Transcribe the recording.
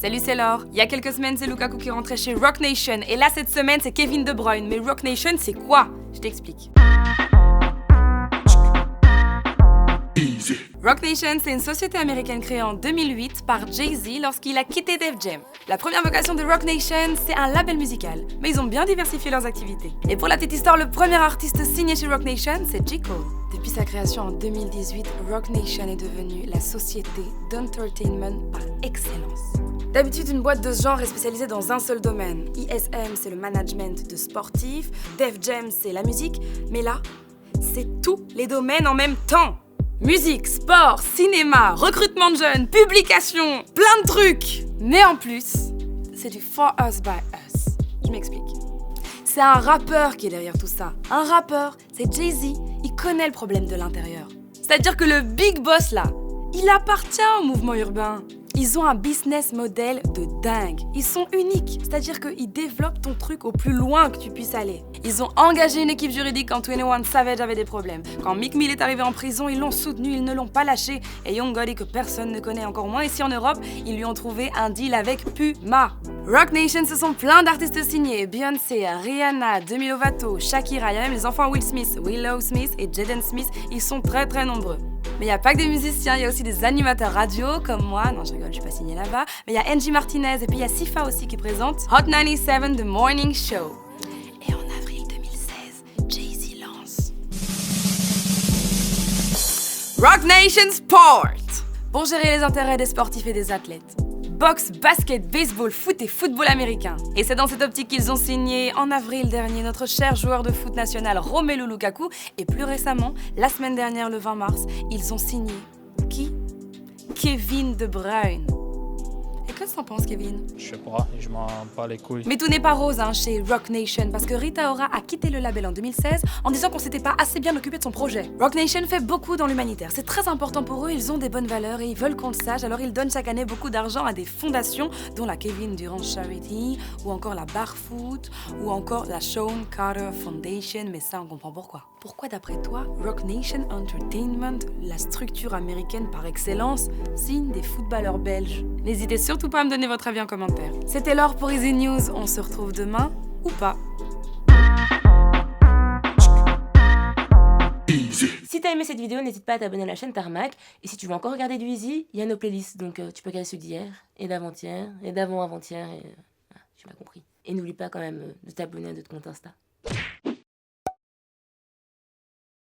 Salut, c'est Laure. Il y a quelques semaines, c'est Lukaku qui rentrait chez Roc Nation. Et là, cette semaine, c'est Kevin De Bruyne. Mais Roc Nation, c'est quoi? Je t'explique. Roc Nation, c'est une société américaine créée en 2008 par Jay-Z lorsqu'il a quitté Def Jam. La première vocation de Roc Nation, c'est un label musical, mais ils ont bien diversifié leurs activités. Et pour la petite histoire, le premier artiste signé chez Roc Nation, c'est J. Cole. Depuis sa création en 2018, Roc Nation est devenue la société d'entertainment par excellence. D'habitude, une boîte de ce genre est spécialisée dans un seul domaine. ISM, c'est le management de sportifs, Def Jam, c'est la musique, mais là, c'est tous les domaines en même temps. Musique, sport, cinéma, recrutement de jeunes, publication, plein de trucs. Mais en plus, c'est du For Us by Us. Je m'explique. C'est un rappeur qui est derrière tout ça. Un rappeur, c'est Jay-Z, il connaît le problème de l'intérieur. C'est-à-dire que le big boss là, il appartient au mouvement urbain. Ils ont un business model de dingue. Ils sont uniques, c'est-à-dire qu'ils développent ton truc au plus loin que tu puisses aller. Ils ont engagé une équipe juridique quand 21 Savage avait des problèmes. Quand Meek Mill est arrivé en prison, ils l'ont soutenu, ils ne l'ont pas lâché. Et Young Gotti, que personne ne connaît encore moins ici en Europe, ils lui ont trouvé un deal avec Puma. Roc Nation, ce sont plein d'artistes signés. Beyoncé, Rihanna, Demi Lovato, Shakira, il y a même les enfants Will Smith, Willow Smith et Jaden Smith. Ils sont très très nombreux. Mais il n'y a pas que des musiciens, il y a aussi des animateurs radio comme moi. Non, je rigole, je suis pas signée là-bas. Mais il y a Angie Martinez et puis il y a Sifa aussi qui présente Hot 97 The Morning Show. Et en avril 2016, Jay-Z lance Roc Nation Sport pour gérer les intérêts des sportifs et des athlètes. Boxe, basket, baseball, foot et football américain. Et c'est dans cette optique qu'ils ont signé en avril dernier notre cher joueur de foot national Romelu Lukaku. Et plus récemment, la semaine dernière, le 20 mars, ils ont signé qui? Kevin De Bruyne. Et qu'est-ce que t'en penses, Kevin? Je sais pas, je m'en bats les couilles. Mais tout n'est pas rose chez Roc Nation, parce que Rita Ora a quitté le label en 2016 en disant qu'on s'était pas assez bien occupé de son projet. Roc Nation fait beaucoup dans l'humanitaire, c'est très important pour eux, ils ont des bonnes valeurs et ils veulent qu'on le sache, alors ils donnent chaque année beaucoup d'argent à des fondations, dont la Kevin Durant Charity, ou encore la Barfoot, ou encore la Sean Carter Foundation, mais ça on comprend pourquoi. Pourquoi d'après toi, Roc Nation Entertainment, la structure américaine par excellence, signe des footballeurs belges? N'hésitez surtout pas à me donner votre avis en commentaire. C'était Laure pour Easy News, on se retrouve demain, ou pas. Si t'as aimé cette vidéo, n'hésite pas à t'abonner à la chaîne Tarmac. Et si tu veux encore regarder du Easy, il y a nos playlists. Donc tu peux regarder ceux d'hier, et d'avant-hier, et d'avant-avant-hier, et... Ah, j'ai pas compris. Et n'oublie pas quand même de t'abonner à notre compte Insta.